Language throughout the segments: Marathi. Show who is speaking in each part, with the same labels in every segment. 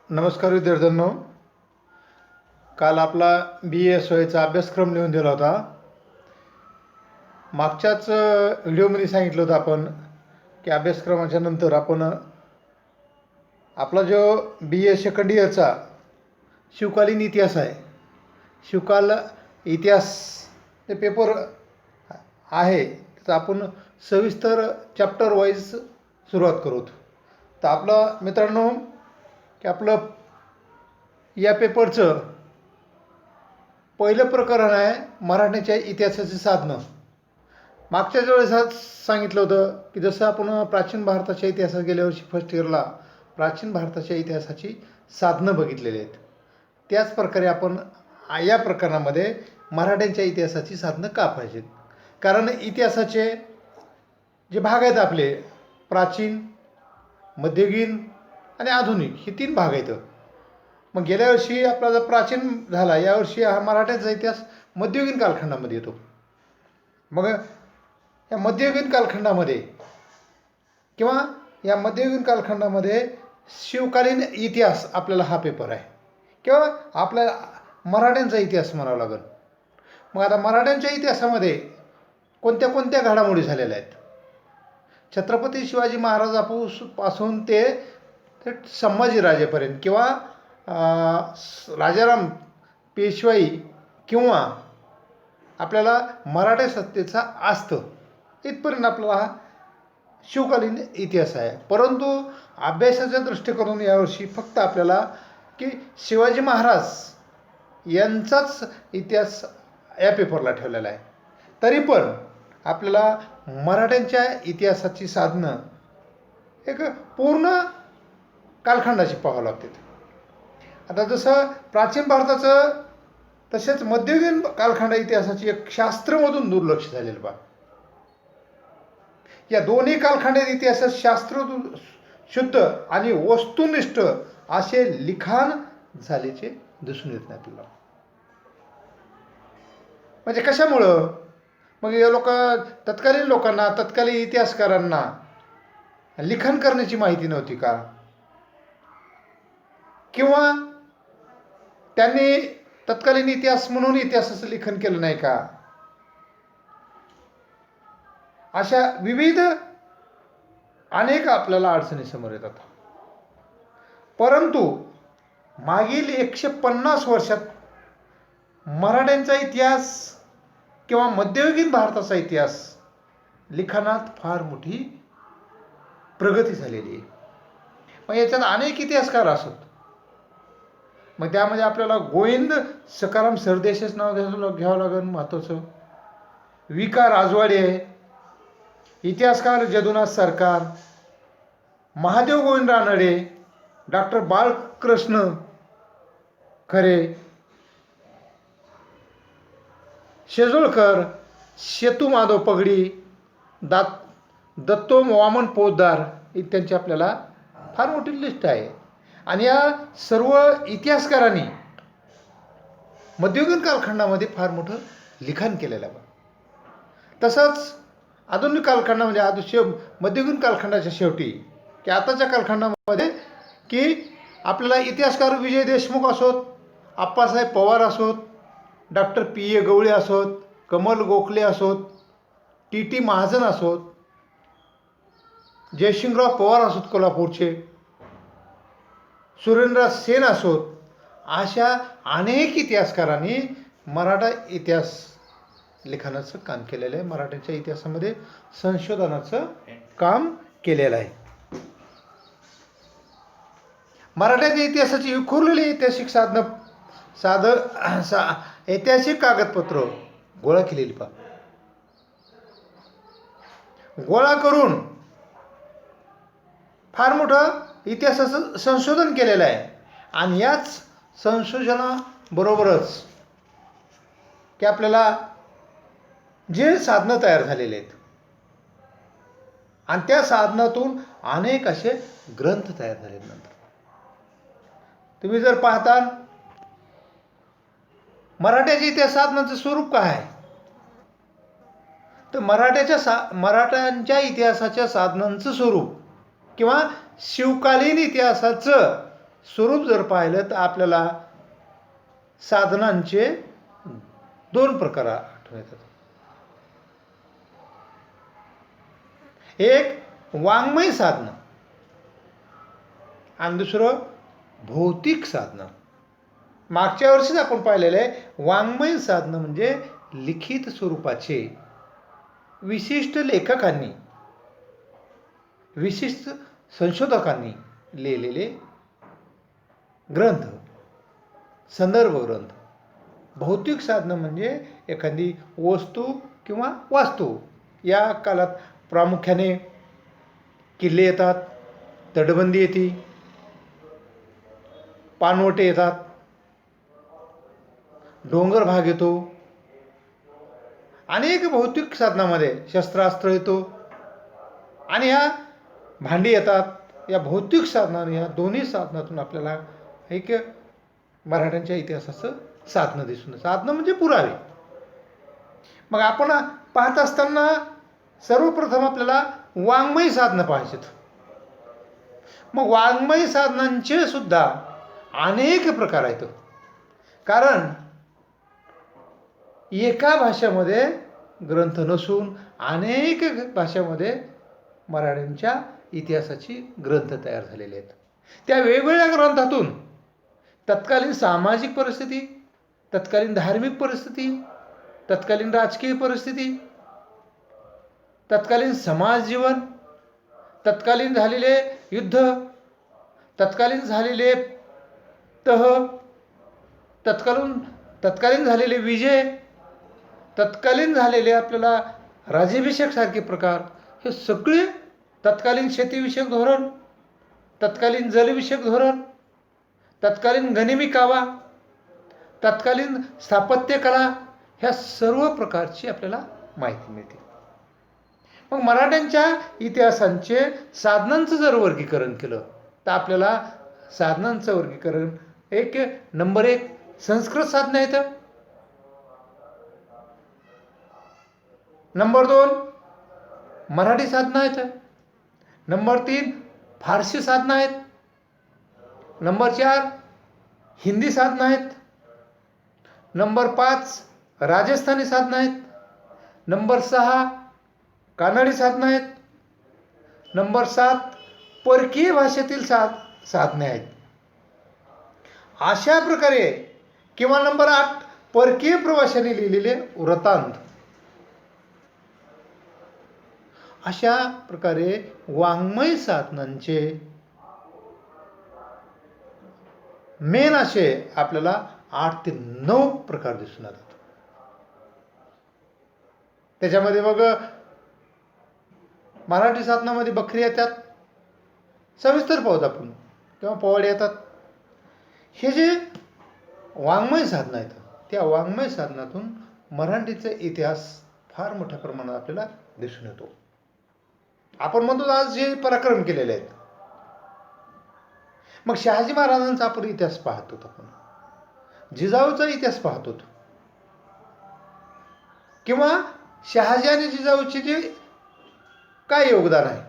Speaker 1: नमस्कार विद्यार्थ्यांनो. काल आपला BA-SY अभ्यासक्रम लिहून दिला होता. मागच्याच व्हिडिओमध्ये सांगितलं होतं आपण की अभ्यासक्रमाच्या नंतर आपण आपला जो BA सेकंड इयरचा शिवकालीन इतिहास आहे, शिवकाल इतिहास जे पेपर आहे त्याचा आपण सविस्तर चॅप्टर वाईज सुरुवात करू. तर आपलं मित्रांनो की आपलं या पेपरचं पहिलं प्रकरण आहे मराठ्याच्या इतिहासाची साधनं. मागच्याच वेळेस सांगितलं होतं की जसं आपण प्राचीन भारताच्या इतिहासात गेल्या वर्षी फर्स्ट इयरला प्राचीन भारताच्या इतिहासाची साधनं बघितलेली आहेत, त्याच प्रकारे आपण या प्रकरणामध्ये मराठ्यांच्या इतिहासाची साधनं का पाहिजेत. कारण इतिहासाचे जे भाग आहेत आपले प्राचीन, मध्ययुगीन आणि आधुनिक हे 3 भाग आहेत. मग गेल्या वर्षी आपला जर प्राचीन झाला, यावर्षी हा मराठ्यांचा इतिहास मध्ययुगीन कालखंडामध्ये येतो. मग या मध्ययुगीन कालखंडामध्ये किंवा या मध्ययुगीन कालखंडामध्ये शिवकालीन इतिहास आपल्याला हा पेपर आहे किंवा आपल्याला मराठ्यांचा इतिहास म्हणावा लागेल. मग आता मराठ्यांच्या इतिहासामध्ये कोणत्या कोणत्या घडामोडी झालेल्या आहेत. छत्रपती शिवाजी महाराजापासून ते संभाजीराजेपर्यंत किंवा राजाराम पेशवाई किंवा आपल्याला मराठा सत्तेचा आस्त इथपर्यंत आपला हा शिवकालीन इतिहास आहे. परंतु अभ्यासाच्या दृष्टिकोनातून यावर्षी फक्त आपल्याला की शिवाजी महाराज यांचाच इतिहास या पेपरला ठेवलेला आहे. तरी पण आपल्याला मराठ्यांच्या इतिहासाची साधनं एक पूर्ण कालखंडाची पाहावं लागते. आता जसं प्राचीन भारताचं तसेच मध्ययुगीन कालखंड इतिहासाची एक शास्त्रमधून दुर्लक्ष झालेलं बा. या दोन्ही कालखंड इतिहासात शास्त्र शुद्ध आणि वस्तुनिष्ठ असे लिखाण झाल्याचे दिसून येत नाही आपल्याला. म्हणजे कशामुळं? मग या तत्कालीन लोकांना, तत्कालीन इतिहासकारांना लिखाण करण्याची माहिती नव्हती का? किंवा त्यांनी तत्कालीन इतिहास म्हणून इतिहासाचं लेखन केलं नाही का? अशा विविध अनेक आपल्याला अडचणी समोर येतात. परंतु मागील 150 वर्षात मराठ्यांचा इतिहास किंवा मध्ययुगीन भारताचा इतिहास लिखाणात फार मोठी प्रगती झालेली आहे. मग याच्यात अनेक इतिहासकार असत. मग त्यामध्ये आपल्याला गोविंद सखाराम सरदेशच नाव घ्यावं लागेल महत्त्वाचं. विका राजवाडे, इतिहासकार जदुनाथ सरकार, महादेव गोविंद रानडे, डॉक्टर बाळकृष्ण खरे, शेजोळकर, सेतू माधव पगडी, दत्तो वामन पोद्दार इत्यांची आपल्याला फार मोठी लिस्ट आहे. आणि या सर्व इतिहासकारांनी मध्ययुगीन कालखंडामध्ये फार मोठं लिखाण केलेलं आहे. तसंच आधुनिक कालखंडामध्ये मध्ययुगीन कालखंडाच्या शेवटी की आताच्या कालखंडामध्ये की आपल्याला इतिहासकार विजय देशमुख असोत, आप्पासाहेब पवार असोत, डॉक्टर PA गवळे असोत, कमल गोखले असोत, TT महाजन असोत, जयसिंगराव पवार असोत कोल्हापूरचे, सुरेंद्र सेन असोत, अशा अनेक इतिहासकारांनी मराठा इतिहास लिखाणाचं काम केलेलं आहे. मराठ्यांच्या इतिहासामध्ये संशोधनाचं काम केलेलं आहे. मराठ्यांच्या इतिहासाची विखुरलेली ऐतिहासिक ऐतिहासिक कागदपत्र गोळा केलेली गोळा करून फार मोठं इतिहासाचं संशोधन केलेलं आहे. आणि याच संशोधनाबरोबरच की आपल्याला जे साधनं तयार झालेले आहेत आणि त्या साधनातून अनेक असे ग्रंथ तयार झाले. नंतर तुम्ही जर पाहता मराठ्याच्या इतिहास साधनाचं स्वरूप काय आहे, तर मराठ्यांच्या इतिहासाच्या साधनांचं स्वरूप किंवा शिवकालीन इतिहासाचं स्वरूप जर पाहिलं तर आपल्याला साधनांचे दोन प्रकार आढळून येतात. एक वाङ्मय साधनं आणि दुसरं भौतिक साधनं. मागच्या वर्षीच आपण पाहिलेलं आहे, वाङ्मय साधनं म्हणजे लिखित स्वरूपाचे विशिष्ट लेखकांनी, विशिष्ट संशोधकांनी लिहिलेले ग्रंथ, संदर्भ ग्रंथ. भौतिक साधनं म्हणजे एखादी वस्तू किंवा वास्तू. या काळात प्रामुख्याने किल्ले येतात, तटबंदी येते, पाणवटे येतात, डोंगर भाग येतो, अनेक भौतिक साधनामध्ये शस्त्रास्त्र येतो आणि ह्या भांडी येतात. या भौतिक साधनाने, या दोन्ही साधनातून आपल्याला एक मराठ्यांच्या इतिहासाचं साधनं दिसून येतं. साधनं म्हणजे पुरावे. मग आपण पाहत असताना सर्वप्रथम आपल्याला वाङ्मय साधनं पाहायचेत. मग वाङ्मय साधनांचे सुद्धा अनेक प्रकार आहेत. कारण एका भाषेमध्ये ग्रंथ नसून अनेक भाषांमध्ये मराठ्यांच्या इतिहासाची ग्रंथ तयार झालेले आहेत. त्या वेगवेगळ्या ग्रंथातून तत्कालीन सामाजिक परिस्थिती, तत्कालीन धार्मिक परिस्थिती, तत्कालीन राजकीय परिस्थिती, तत्कालीन समाज जीवन, तत्कालीन झालेले युद्ध, तत्कालीन झालेले तह, तत्कालीन झालेले विजय, तत्कालीन झालेले आपल्याला राज्याभिषेक सारखे प्रकार, हे सगळे, तत्कालीन शेतीविषयक धोरण, तत्कालीन जलविषयक धोरण, तत्कालीन गनिमी कावा, तत्कालीन स्थापत्य कला, ह्या सर्व प्रकारची आपल्याला माहिती मिळते. मग मराठ्यांच्या इतिहासांचे साधनांचं जर वर्गीकरण केलं तर आपल्याला साधनांचं वर्गीकरण नंबर 1 संस्कृत साधनं आहेत, नंबर 2 मराठी साधनं आहेत, नंबर 3 फारसी साधनं आहेत, नंबर 4 हिंदी साधनं आहेत, नंबर 5 राजस्थानी साधनं आहेत, नंबर 6 कानडी साधनं आहेत, नंबर 7 परकीय भाषेतील साधने आहेत. अशा प्रकारे, किंवा नंबर 8 परकीय प्रवाशांनी लिहिलेले वृत्तांत. अशा प्रकारे वाङ्मय साधनांचे मेन असे आपल्याला 8 ते 9 प्रकार दिसून येतात. त्याच्यामध्ये मग मराठी साधनामध्ये बखरी येतात, सविस्तर पाहूत आपण, किंवा पोवाडे येतात. हे जे वाङ्मय साधनं आहेत, त्या वाङ्मय साधनातून मराठीचा इतिहास फार मोठ्या प्रमाणात आपल्याला दिसून येतो. आपण म्हणतो आज जे पराक्रम केलेले आहेत. मग शहाजी महाराजांचा आपण इतिहास पाहतो, आपण जिजाऊचा इतिहास पाहतो, किंवा शहाजी आणि जिजाऊचे जे काय योगदान आहे.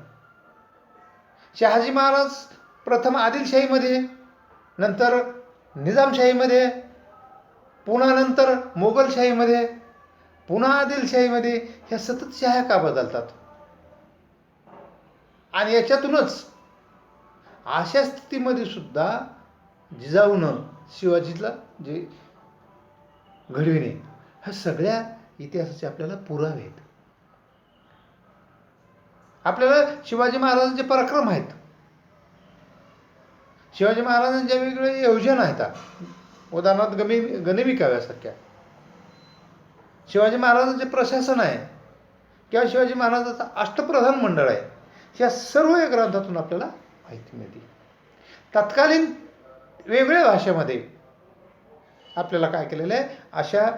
Speaker 1: शहाजी महाराज प्रथम आदिलशाहीमध्ये, नंतर निजामशाहीमध्ये, पुन्हा नंतर मोगलशाहीमध्ये, पुन्हा आदिलशाहीमध्ये, ह्या सतत शाह्या का बदलतात. आणि याच्यातूनच अशा स्थितीमध्ये सुद्धा जिजाऊनं शिवाजीला जे घडविणे, ह्या सगळ्या इतिहासाचे आपल्याला पुरावे आहेत. आपल्याला शिवाजी महाराजांचे पराक्रम आहेत, शिवाजी महाराजांच्या वेगवेगळ्या योजना आहेत. उदाहरणार्थ गनिमी काव्यासारख्या, शिवाजी महाराजांचे प्रशासन आहे, किंवा शिवाजी महाराजांचा अष्टप्रधान मंडळ आहे. ह्या सर्व या ग्रंथातून आपल्याला माहिती मिळते. तत्कालीन वेगवेगळ्या भाषेमध्ये आपल्याला काय केलेलं आहे, अशा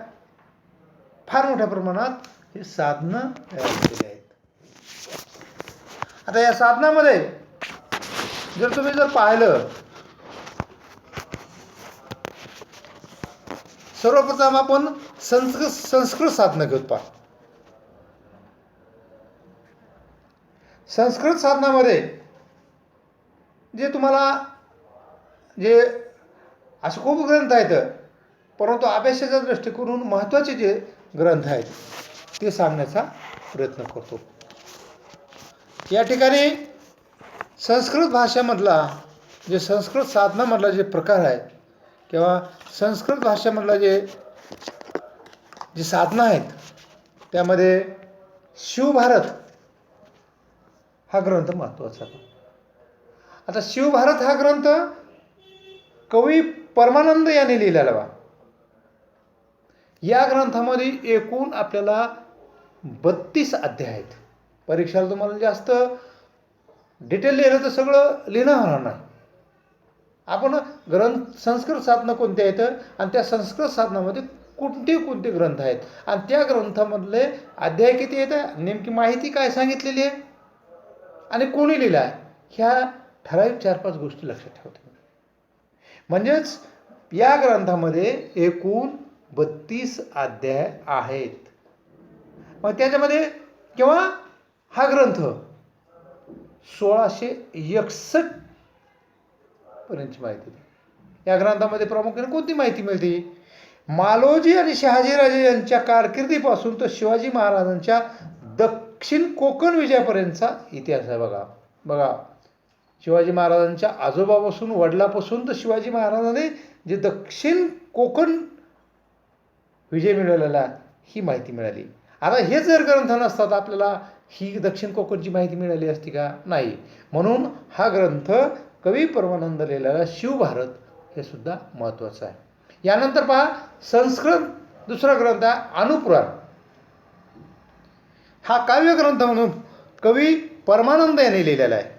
Speaker 1: फार मोठ्या प्रमाणात हे साधनं तयार केलेली आहेत. आता या साधनामध्ये जर तुम्ही पाहिलं, सर्वप्रथम आपण संस्कृत साधनं घेऊन पहा. संस्कृत साधनामध्ये जे तुम्हाला जे असे खूप ग्रंथ आहेत, परंतु अभ्यासाच्या दृष्टिकोनातून महत्त्वाचे जे ग्रंथ आहेत ते सांगण्याचा प्रयत्न करतो. या ठिकाणी संस्कृत भाषेमधला संस्कृत साधनामधला जे प्रकार आहे किंवा संस्कृत भाषेमधला जे साधनं आहेत त्यामध्ये शिवभारत हा ग्रंथ महत्त्वाचा आहे. आता शिवभारत हा ग्रंथ कवी परमानंद यांनी लिहिलेला बा. या ग्रंथामध्ये एकूण आपल्याला 32 अध्याय आहेत. परीक्षेला तुम्हाला जास्त डिटेल लिहिलं तर सगळं लिहिणं होणार नाही. आपण संस्कृत साधनं कोणते आहेत आणि त्या संस्कृत साधनामध्ये कोणते ग्रंथ आहेत आणि त्या ग्रंथामधले अध्याय किती आहेत, नेमकी माहिती काय सांगितलेली आहे आणि कोणी लिहिलं आहे, ह्या ठराविक 4-5 गोष्टी लक्षात ठेवतो. म्हणजेच या ग्रंथामध्ये एकूण 32 अध्याय आहेत. मग त्याच्यामध्ये किंवा हा ग्रंथ 1661 पर्यंतची माहिती. या ग्रंथामध्ये प्रामुख्याने कोणती माहिती मिळते? मालोजी आणि शहाजीराजे यांच्या कारकिर्दीपासून तर शिवाजी महाराजांच्या दक्षिण कोकण विजयापर्यंतचा इतिहास आहे. बघा शिवाजी महाराजांच्या आजोबापासून वडिलापासून तर शिवाजी महाराजांनी जे दक्षिण कोकण विजय मिळवलेला ही माहिती मिळाली. आता हे जर ग्रंथ नसतात आपल्याला ही दक्षिण कोकणची माहिती मिळाली असती का? नाही. म्हणून हा ग्रंथ कवी परमानंद लिहिलेला शिवभारत हे सुद्धा महत्त्वाचं आहे. यानंतर पहा संस्कृत दुसरा ग्रंथ आहे अनुपुराण. हा काव्य ग्रंथ म्हणून कवी परमानंद यांनी लिहिलेला आहे.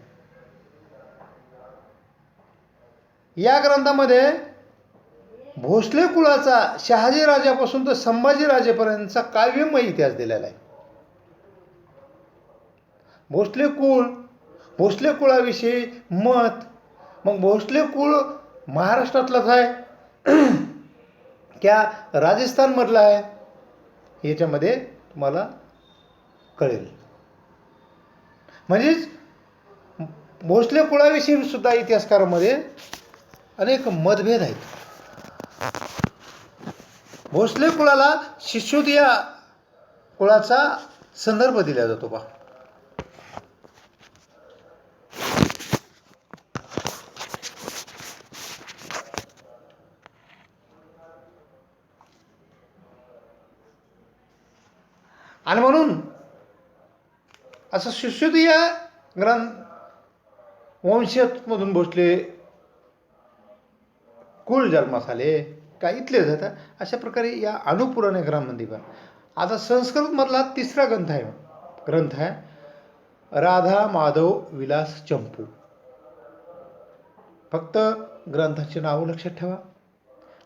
Speaker 1: या ग्रंथामध्ये भोसले कुळाचा शहाजी राजापासून तर संभाजी राजेपर्यंतचा काव्यमय इतिहास दिलेला आहे. भोसले कुळाविषयी मत, मग भोसले कुळ महाराष्ट्रातलाच आहे क्या राजस्थानमधला आहे याच्यामध्ये तुम्हाला कळेल. म्हणजेच भोसले कुळाविषयी सुद्धा इतिहासकारामध्ये अनेक मतभेद आहेत. भोसले कुळाला सिसोदिया कुळाचा संदर्भ दिला जातो बा. आणि म्हणून असं सिसोदिया वंशमधून भोसले कुळ जन्मास आले का इथले जातात. अशा प्रकारे या अनुपुराण या ग्रंथामध्ये पण आता संस्कृतमधला तिसरा ग्रंथ आहे राधा माधव विलास चंपू. फक्त ग्रंथाचे नाव लक्षात ठेवा.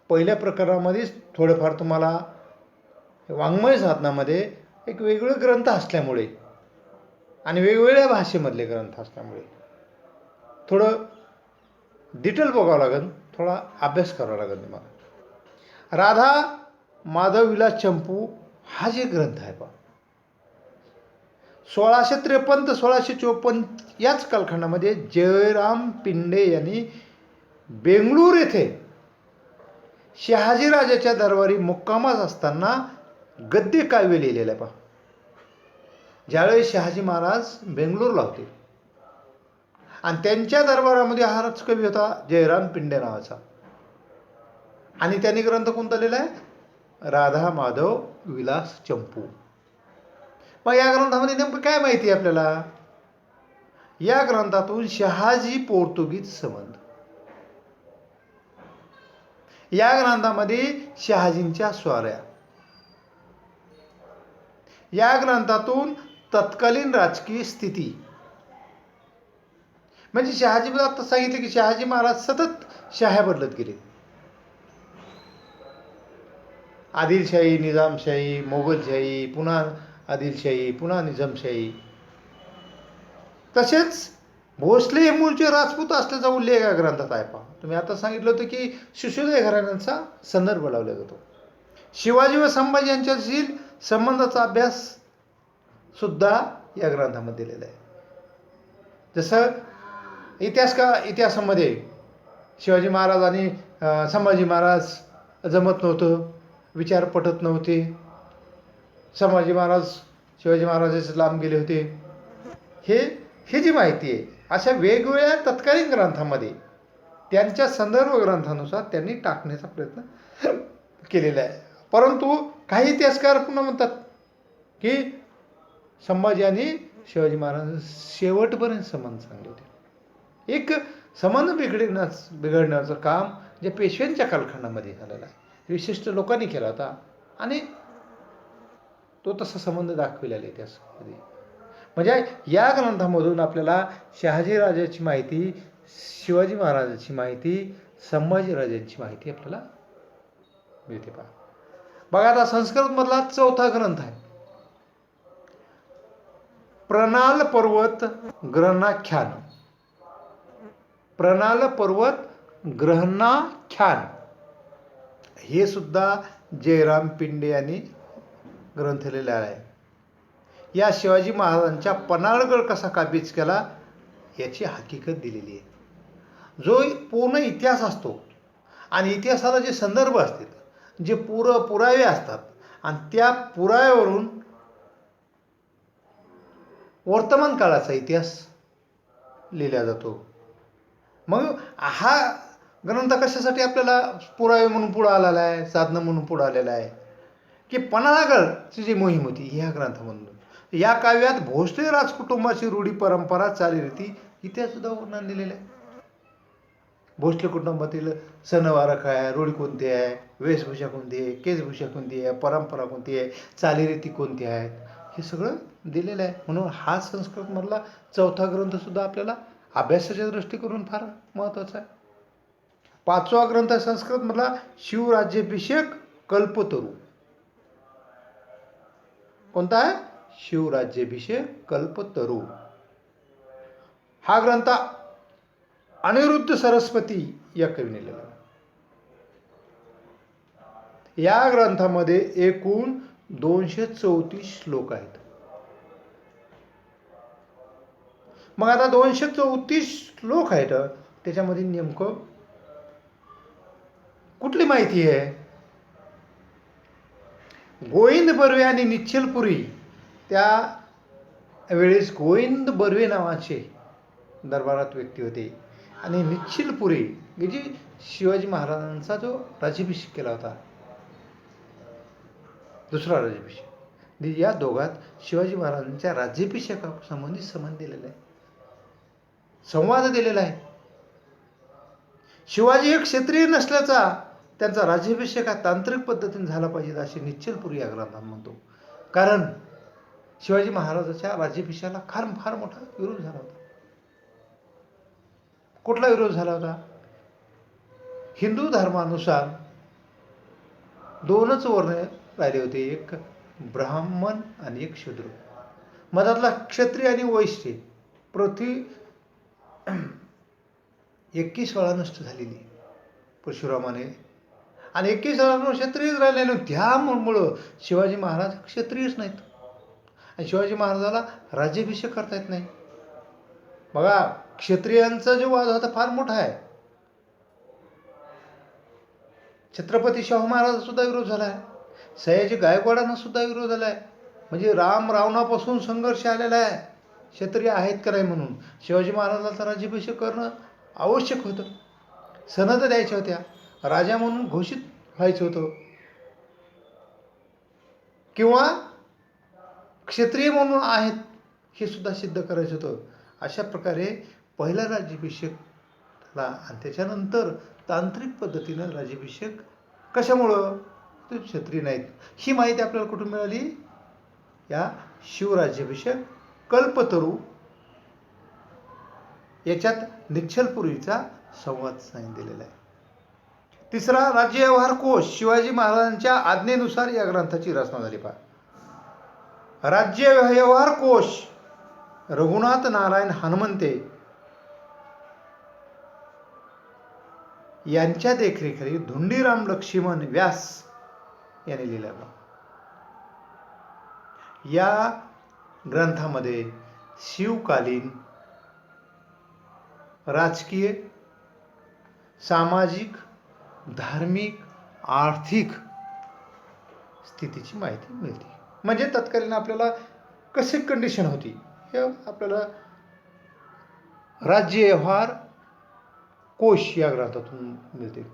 Speaker 1: पहिल्या प्रकरणामध्येच थोडंफार तुम्हाला वाङ्मय साधनामध्ये एक वेगळे ग्रंथ असल्यामुळे आणि वेगवेगळ्या भाषेमधले ग्रंथ असल्यामुळे थोडं डिटेल बघावं लागेल, थोडा अभ्यास करावा लागेल तुम्हाला. राधा माधव विलास चंपू हा जे ग्रंथ आहे पहा 1653 ते 1654 याच कालखंडामध्ये जयराम पिंडे यांनी बेंगळूर येथे शहाजीराजाच्या दरबारी मुक्कामास असताना गद्य काव्य लिहिलेलं आहे पहा. ज्यावेळेस शहाजी महाराज बेंगळूरला होते आणि त्यांच्या दरबारामध्ये हाच कवी होता जयराम पिंडे नावाचा आणि त्यांनी ग्रंथ कोणता लिहिला आहे राधा माधव विलास चंपू. मग या ग्रंथामध्ये नेमकं काय माहिती आहे आपल्याला? या ग्रंथातून शहाजी पोर्तुगीज संबंध, या ग्रंथामध्ये शहाजींच्या स्वाऱ्या, या ग्रंथातून तत्कालीन राजकीय स्थिती, म्हणजे शहाजी आता सांगितले की शहाजी महाराज सतत शाह्या बदलत गेले. आदिलशाही, निजामशाही, मोगलशाही, पुन्हा आदिलशाही, पुन्हा निजामशाही. तसेच भोसले हे मूळचे राजपूत असल्याचा उल्लेख या ग्रंथात आहे पहा. तुम्ही आता सांगितलं होतं की सिसोदिया घराण्यांचा संदर्भ लावला जातो. शिवाजी व संभाजी यांच्यातील संबंधाचा अभ्यास सुद्धा या ग्रंथामध्ये दिलेला आहे. जसं इतिहासामध्ये शिवाजी महाराज आणि संभाजी महाराज जमत नव्हतं, विचार पटत नव्हते. संभाजी महाराज शिवाजी महाराजाचे लांब गेले होते. हे ही जी माहिती आहे अशा वेगवेगळ्या तत्कालीन ग्रंथामध्ये त्यांच्या संदर्भ ग्रंथानुसार त्यांनी टाकण्याचा प्रयत्न केलेला आहे. परंतु काही इतिहासकार पुन्हा म्हणतात की संभाजी आणि शिवाजी महाराज शेवटपर्यंत संबंध चांगले होते. एक संबंध बिघडण्याचं काम जे पेशव्यांच्या कालखंडामध्ये झालेलं आहे, विशिष्ट लोकांनी केला होता आणि तो तसा संबंध दाखविलेला आहे त्यामध्ये. म्हणजे या ग्रंथामधून आपल्याला शहाजीराजाची माहिती, शिवाजी महाराजांची माहिती, संभाजीराजांची माहिती आपल्याला मिळते. बघा आता संस्कृतमधला चौथा ग्रंथ आहे प्रणाल पर्वत ग्रहणाख्यान. प्रणाल पर्वत ग्रहणाख्यान हे सुद्धा जयराम पिंडे यांनी ग्रंथ लिहिलेला आहे. या शिवाजी महाराजांच्या पन्हाळगड कसा काबीज केला याची हकीकत दिलेली आहे. जो पूर्ण इतिहास असतो आणि इतिहासाला जे संदर्भ असतात, जे पुरावे असतात आणि त्या पुराव्यावरून वर्तमान काळाचा इतिहास लिहिला जातो. मग हा ग्रंथ कशासाठी आपल्याला पुरावे म्हणून पुढे आलेला आहे, साधनं म्हणून पुढे आलेला आहे की पन्हाळगडची जी मोहीम होती ह्या ग्रंथामधून. या काव्यात भोसले राजकुटुंबाची रूढी परंपरा चालीरीती इतिहास सुद्धा वर्णन दिलेला आहे. भोसले कुटुंबातील सणवार काय, रूढी कोणती आहे, वेशभूषा कोणती आहे, केशभूषा कोणती आहे, परंपरा कोणती आहे, चालीरीती कोणत्या आहेत, हे सगळं दिलेलं आहे. म्हणून हा संस्कृतमधला चौथा ग्रंथ सुद्धा आपल्याला अभ्यासाच्या दृष्टीकोनातून फार महत्त्वाचा आहे. पाचवा ग्रंथ संस्कृतमधला शिवराज्याभिषेक कल्पतरू. कोणता आहे? शिवराज्याभिषेक कल्पतरू. हा ग्रंथ अनिरुद्ध सरस्वती या कवीने लिहिला. या ग्रंथामध्ये एकूण 234 श्लोक आहेत. मग आता 234 श्लोक आहेत, त्याच्यामध्ये नेमकं कुठली माहिती आहे? गोविंद बर्वे आणि निश्चलपुरी, त्या वेळेस गोविंद बर्वे नावाचे दरबारात व्यक्ती होते आणि निश्चलपुरी जी शिवाजी महाराजांचा जो राज्याभिषेक केला होता, दुसरा राज्याभिषेक, या दोघात शिवाजी महाराजांच्या राज्याभिषेकासंबंधी संबंध दिलेला आहे, संवाद दिलेला आहे. शिवाजी एक क्षत्रिय नसल्याचा त्यांचा राज्याभिषेक हा तांत्रिक पद्धतीने झाला पाहिजे असे निश्चलपुरी या ग्रंथात म्हणतो. कारण शिवाजी महाराजांच्या राज्याभिषेकाला फार मोठा विरोध झाला होता. कुठला विरोध झाला होता? हिंदू धर्मानुसार दोनच वर्ण राहिले होते, एक ब्राह्मण आणि एक शूद्र. मधातला क्षत्रिय आणि वैश्य पृथ्वी 21 वेळा नष्ट झालेली परशुरामाने आणि 21 वेळा क्षत्रियच राहिले नाही. त्यामुळं शिवाजी महाराज क्षत्रियच नाहीत आणि शिवाजी महाराजाला राज्याभिषेक करता येत नाही. बघा, क्षत्रियांचा जो वाद होता फार मोठा आहे. छत्रपती शाहू महाराज सुद्धा विरोध झाला आहे, सयाजी गायकवाडांना सुद्धा विरोध झाला आहे. म्हणजे रावणापासून संघर्ष आलेला आहे, क्षत्रिय आहेत का नाही म्हणून. शिवाजी महाराजांचा राज्याभिषेक करणं आवश्यक होतं, सनद द्यायच्या होत्या, राजा म्हणून घोषित व्हायचं होतं किंवा क्षत्रिय म्हणून आहेत हे सुद्धा सिद्ध करायचं होतं. अशा प्रकारे पहिला राज्याभिषेक झाला आणि त्याच्यानंतर तांत्रिक पद्धतीनं राज्याभिषेक. कशामुळं? ते क्षत्रिय नाहीत. ही माहिती आपल्याला कुठून मिळाली? या शिवराज्याभिषेक कल्पतरू याच्यात निश्चलपुरीचा संवाद सांगितलेला आहे. तिसरा, राज्य व्यवहार कोश. शिवाजी महाराजांच्या आज्ञेनुसार या ग्रंथाची रचना झाली. पहा, राज्य व्यवहार कोश रघुनाथ नारायण हनुमंते यांच्या देखरेखीखाली धुंडीराम लक्ष्मण व्यास यांनी लिहिला. या ग्रंथामध्ये शिवकालीन राजकीय, सामाजिक, धार्मिक, आर्थिक स्थितीची माहिती मिळते. म्हणजे तत्कालीन आपल्याला कशी कंडिशन होती हे आपल्याला राज्य व्यवहार कोश या ग्रंथातून मिळते.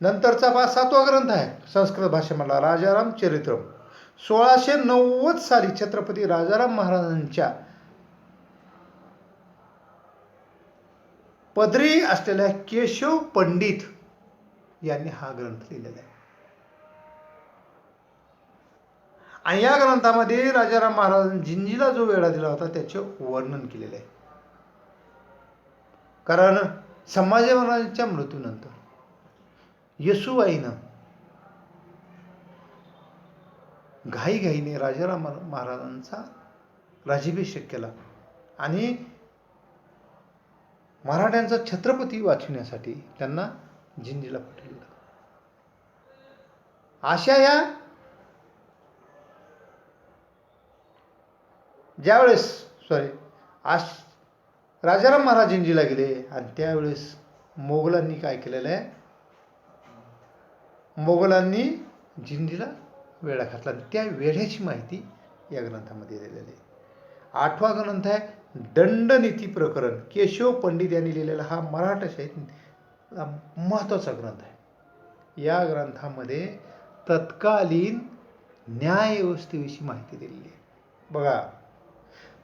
Speaker 1: नंतरचा 7वा ग्रंथ आहे संस्कृत भाषेमधला राजाराम चरित्रम. 1690 साली छत्रपती राजाराम महाराजांच्या पदरी असलेल्या केशव पंडित यांनी हा ग्रंथ लिहिलेला आहे. आणि या ग्रंथामध्ये राजाराम महाराजांजींनीला जो वेढा दिला होता त्याचे वर्णन केलेले आहे. कारण संभाजी महाराजांच्या मृत्यूनंतर येसूबाईनं घाईघाईने राजाराम महाराजांचा राज्याभिषेक केला आणि मराठ्यांचा छत्रपती वाचवण्यासाठी त्यांना जिंजीला पाठवलं. अशा या ज्यावेळेस राजाराम महाराज जिंजीला गेले आणि त्यावेळेस मोगलांनी काय केलेलं आहे, मोगलांनी जिंजीला वेढा घातला. त्या वेढ्याची माहिती या ग्रंथामध्ये दिलेली आहे. 8वा ग्रंथ आहे दंडनीती प्रकरण. केशव पंडित यांनी लिहिलेला हा मराठा साहित्य महत्त्वाचा ग्रंथ आहे. या ग्रंथामध्ये तत्कालीन न्यायव्यवस्थेविषयी माहिती दिलेली आहे. बघा,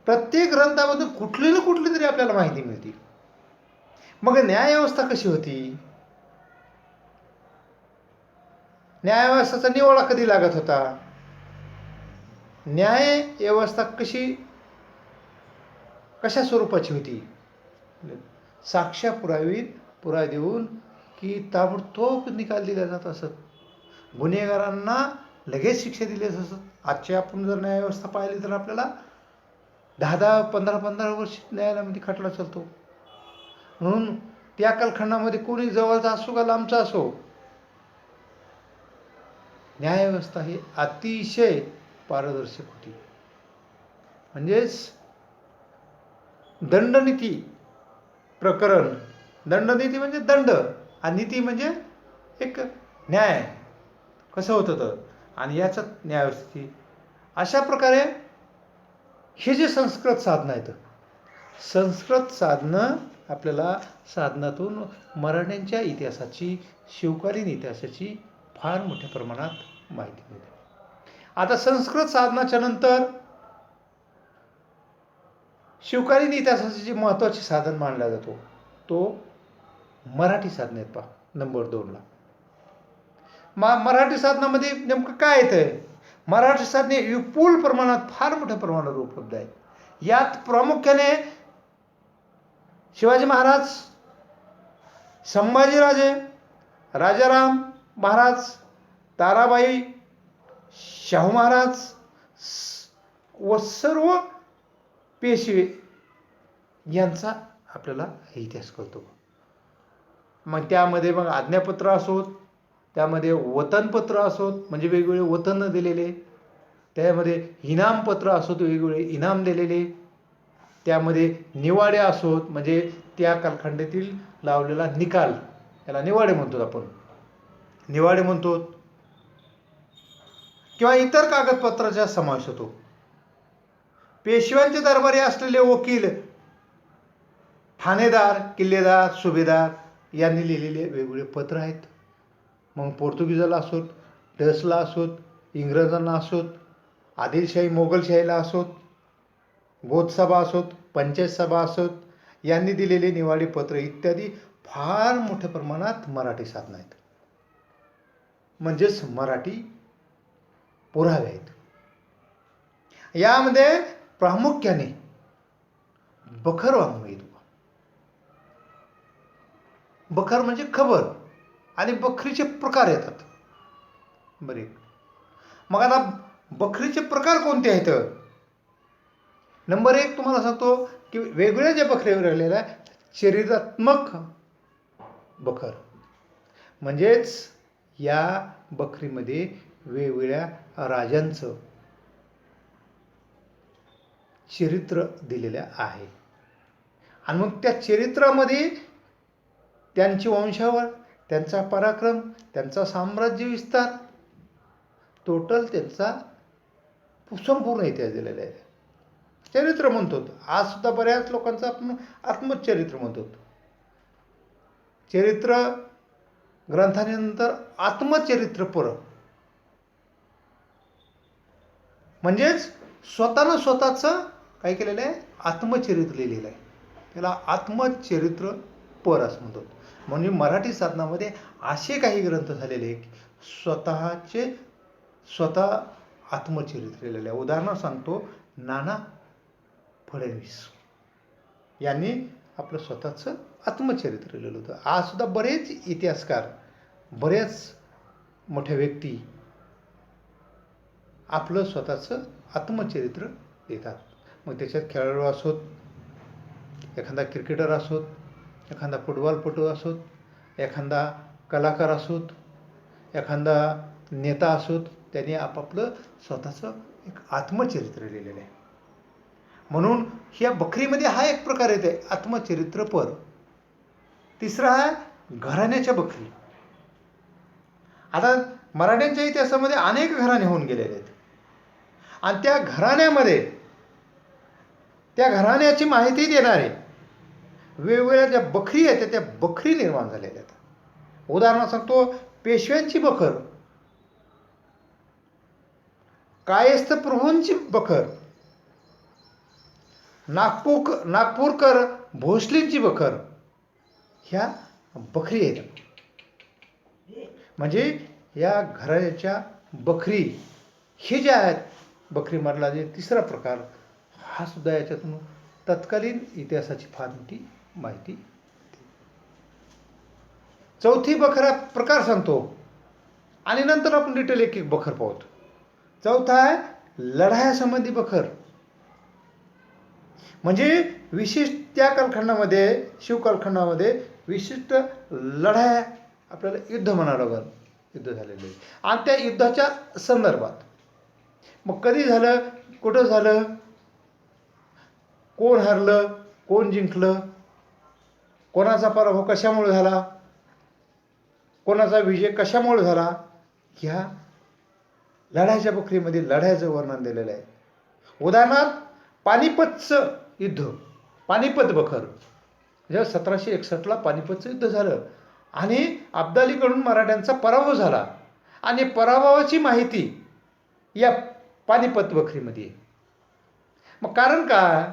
Speaker 1: प्रत्येक ग्रंथामधून कुठली ना कुठली तरी आपल्याला माहिती मिळते. मग न्यायव्यवस्था कशी होती, न्यायव्यवस्थेचा निवाडा कधी लागत होता, न्यायव्यवस्था कशा स्वरूपाची होती, साक्ष्य पुरावे देऊन की ताबडतोब निकाल दिला जात असत, गुन्हेगारांना लगेच शिक्षा दिली असत. आजची आपण जर न्यायव्यवस्था पाहिली तर आपल्याला 10-10, 15-15 वर्ष न्यायालयामध्ये खटला चालतो. म्हणून त्या कालखंडामध्ये कोणी जवळचा असो का लांबचा असो, न्यायव्यवस्था ही अतिशय पारदर्शक होती. म्हणजेच दंडनीती प्रकरण, दंडनीती म्हणजे दंड आणि नीती म्हणजे एक न्याय कसं होतं तर, आणि याचं न्यायव्यवस्था अशा प्रकारे हे जे संस्कृत साधनं आहेत, संस्कृत साधनं आपल्याला साधनातून मराठ्यांच्या इतिहासाची, शिवकालीन इतिहासाची फार मोठ्या प्रमाणात माहिती मिळते. आता संस्कृत साधनाच्या नंतर शिवकालीन इतिहासाचे जे महत्त्वाचे साधन मानला जातो तो मराठी साधने आहेत. पहा नंबर 2ला मराठी साधनामध्ये नेमकं काय येतं. मराठी साधने विपुल प्रमाणात, फार मोठ्या प्रमाणात उपलब्ध आहेत. यात प्रामुख्याने शिवाजी महाराज, संभाजीराजे, राजाराम महाराज, ताराबाई, शाहू महाराज व सर्व पेशवे यांचा आपल्याला इतिहास कळतो. मग त्यामध्ये मग आज्ञापत्र असोत, त्यामध्ये वतनपत्र असोत म्हणजे वेगवेगळे वतन दिलेले, त्यामध्ये इनामपत्र असोत वेगवेगळे इनाम दिलेले, त्यामध्ये निवाडे असोत म्हणजे त्या कालखंडातील लावलेला निकाल, त्याला निवाडे म्हणतो आपण, निवाडे म्हणतो, किंवा इतर कागदपत्राचा समावेश होतो. पेशव्यांचे दरबारी असलेले वकील, ठाणेदार, किल्लेदार, सुभेदार यांनी लिहिलेले वेगवेगळे पत्र आहेत. मग पोर्तुगीजाला असोत, डचला असोत, इंग्रजांना असोत, आदिलशाही मोगलशाहीला असोत, गोदसभा असोत, पंचायत सभा असोत, यांनी दिलेले निवाडी पत्र इत्यादी फार मोठ्या प्रमाणात मराठी साधनं आहेत. म्हणजेच मराठी पुरावे आहेत. यामध्ये प्रामुख्याने बखर वाङ्मय येतो. बखर म्हणजे खबर, आणि बखरीचे प्रकार येतात. बरे, मग आता बखरीचे प्रकार कोणते आहेत. नंबर 1 तुम्हाला सांगतो की वेगवेगळ्या ज्या बखरीवर राहिलेल्या आहे, चरित्रात्मक बखर, म्हणजेच या बखरीमध्ये वेगवेगळ्या राजांचं चरित्र दिलेलं आहे. आणि मग त्या चरित्रामध्ये त्यांची वंशावळ, त्यांचा पराक्रम, त्यांचा साम्राज्य विस्तार, टोटल त्यांचा संपूर्ण इतिहास दिलेला आहे. चरित्र म्हणतो. आज सुद्धा बऱ्याच लोकांचं आपण आत्मचरित्र म्हणतो. चरित्र ग्रंथानंतर आत्मचरित्रपर, म्हणजेच स्वतःनं स्वतःचं काय केलेलं आहे, आत्मचरित्र लिहिलेलं आहे. त्याला आत्मचरित्रपर असं म्हणतो. म्हणजे मराठी साधनामध्ये असे काही ग्रंथ झालेले आहे की स्वतः आत्मचरित्र लिहिलेलं आहे. उदाहरण सांगतो, नाना फडणवीस यांनी आपलं स्वतःचं आत्मचरित्र लिहिलं होतं. आज सुद्धा बरेच इतिहासकार, बऱ्याच मोठ्या व्यक्ती आपलं स्वतःचं आत्मचरित्र लिहितात. मग त्याच्यात खेळाडू असोत, एखादा क्रिकेटर असोत, एखादा फुटबॉलपटू असोत, एखादा कलाकार असोत, एखादा नेता असोत, त्यांनी आपापलं स्वतःचं एक आत्मचरित्र लिहिलेलं आहे. म्हणून ह्या बखरीमध्ये हा एक प्रकार येते, आत्मचरित्रपर. तिसरा आहे घराण्याच्या बखरी. आता मराठ्यांच्या इतिहासामध्ये अनेक घराणे होऊन गेलेले आहेत आणि त्या घराण्याची माहिती देणारे वेगवेगळ्या ज्या बखरी आहेत त्या बखरी निर्माण झालेल्या आहेत. उदाहरण सांगतो, पेशव्यांची बखर, कायस्थ प्रभूंची बखर, नागपूरकर भोसलेंची बखर, ह्या बखरी आहेत. म्हणजे या घराण्याच्या बखरी हे जे आहेत, बखरीमधला जे तिसरा प्रकार, हा सुद्धा याच्यातून तत्कालीन इतिहासाची फार मोठी माहिती. चौथी बखरा प्रकार सांगतो आणि नंतर आपण डिटेल एक एक बखर पाहतो. चौथा आहे लढायासंबंधी बखर. म्हणजे विशिष्ट त्या कालखंडामध्ये, शिवकालखंडामध्ये विशिष्ट लढाया, आपल्याला युद्ध म्हणावं लागेल, युद्ध झालेले आहे आणि त्या युद्धाच्या संदर्भात मग कधी झालं, कुठं झालं, कोण हरलं, कोण जिंकलं, कोणाचा पराभव कशामुळे झाला, कोणाचा विजय कशामुळे झाला, ह्या लढाईच्या बखरीमध्ये लढाईचं वर्णन दिलेलं आहे. उदाहरणार्थ पानिपतचं युद्ध, पानिपत बखर, जेव्हा 1761ला पानिपतचं युद्ध झालं आणि अब्दालीकडून मराठ्यांचा पराभव झाला आणि पराभवाची माहिती या पानिपत बखरीमध्ये. मग कारण काय,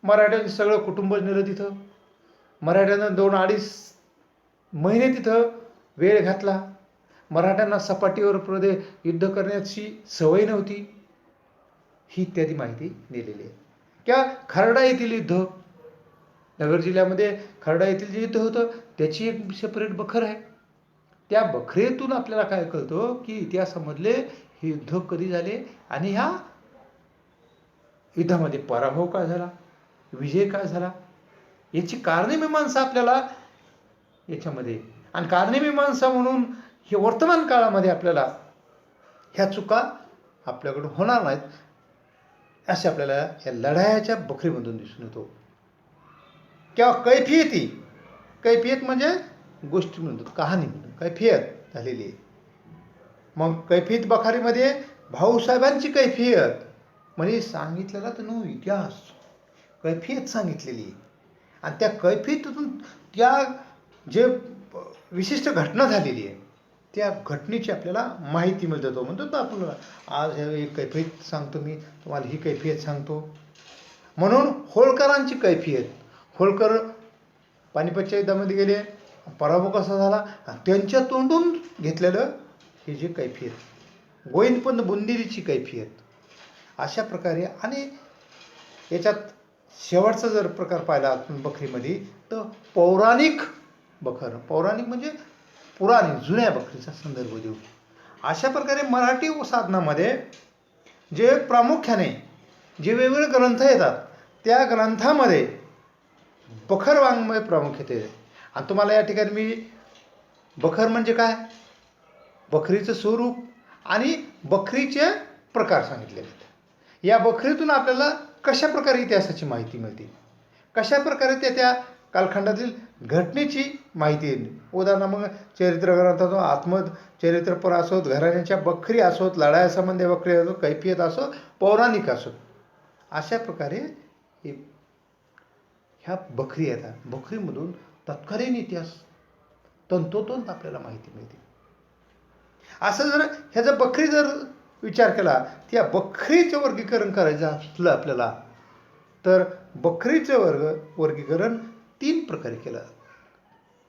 Speaker 1: मराठ्यांचं सगळं कुटुंब नेलं तिथं, मराठ्यांना 2-2.5 महिने तिथं वेळ घातला, मराठ्यांना सपाटीवर युद्ध करण्याची सवय नव्हती, ही इत्यादी माहिती दिलेली आहे. किंवा खर्डा येथील युद्ध, नगर जिल्ह्यामध्ये खर्डा येथील जे युद्ध होतं त्याची एक सेपरेट बखर आहे. त्या बखरेतून आपल्याला काय कळतं की इतिहासामधले हे युद्ध कधी झाले आणि ह्या युद्धामध्ये पराभव काय झाला, विजय काय झाला, याची कारणमीमांसा आपल्याला याच्यामध्ये, आणि कारणमीमांसा म्हणून हे वर्तमान काळामध्ये आपल्याला ह्या चुका आपल्याकडून होणार नाहीत असे आपल्याला या लढायाच्या बखरीमधून दिसून येतो. किंवा कैफियत म्हणजे गोष्टी म्हणतो, कहाणी म्हणतो, कैफियत झालेली आहे. मग कैफियत बखारीमध्ये भाऊसाहेबांची कैफियत म्हणजे सांगितलेला तर नो इतिहास, कैफियत सांगितलेली आहे आणि त्या कैफियतीतून त्या जे विशिष्ट घटना झालेली आहे त्या घटनेची आपल्याला माहिती मिळते. तो म्हणतो ना आपण आज एक कैफियत सांगतो, मी तुम्हाला ही कैफियत सांगतो. म्हणून होळकरांची कैफियत, होळकर पानिपतच्या युद्धामध्ये गेले, पराभव कसा झाला, त्यांच्या तोंडून घेतलेलं हे जे कैफियत, गोविंदपंत बुंदेलीची कैफियत, अशा प्रकारे. आणि याच्यात शेवटचा जर प्रकार पाहिला आपण बखरीमध्ये तर पौराणिक बखर, पौराणिक म्हणजे पुराणी जुन्या बखरीचा संदर्भ देऊ. अशा प्रकारे मराठी साधनामध्ये जे प्रामुख्याने जे वेगवेगळे ग्रंथ येतात त्या ग्रंथामध्ये बखर वाङ्मय प्रामुख्याने येते. आणि तुम्हाला या ठिकाणी मी बखर म्हणजे काय, बखरीचं स्वरूप आणि बखरीचे प्रकार सांगितलेले आहेत. या बखरीतून आपल्याला कशा प्रकारे इतिहासाची माहिती मिळते, कशा प्रकारे त्या कालखंडातील घटनेची माहिती आहे. उदाहरण मग चरित्र ग्रंथातून आत्मचरित्रपर असोत, घराण्याच्या बखरी असोत, लढायासंबंधी बखरी असोत, कैफियत असो, पौराणिक असोत, अशा प्रकारे हे ह्या बखरी येतात. बखरीमधून तत्कालीन इतिहास तंतोतंत आपल्याला माहिती मिळते. असं जर ह्याचा बखरी जर विचार केला, त्या बखरीचं वर्गीकरण करायचं असलं आपल्याला, तर बखरीचं वर्गीकरण 3 प्रकारे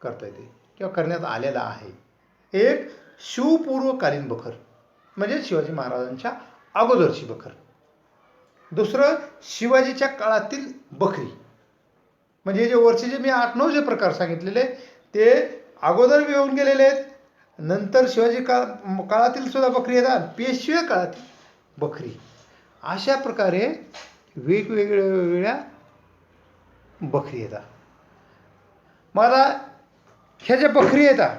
Speaker 1: करता येते किंवा करण्यात आलेलं आहे. एक शिवपूर्वकालीन बखर, म्हणजे शिवाजी महाराजांच्या अगोदरची बखर. दुसरं शिवाजीच्या काळातील बखरी, म्हणजे जे वरचे जे मी 8-9 जे प्रकार सांगितलेले ते अगोदर येऊन गेलेले आहेत. नंतर शिवाजी काळातील सुद्धा बखरी येतात, पेशवे काळातील बखरी. अशा प्रकारे वेगवेगळ्या बखरी येतात. मला ह्या ज्या बखरी येतात,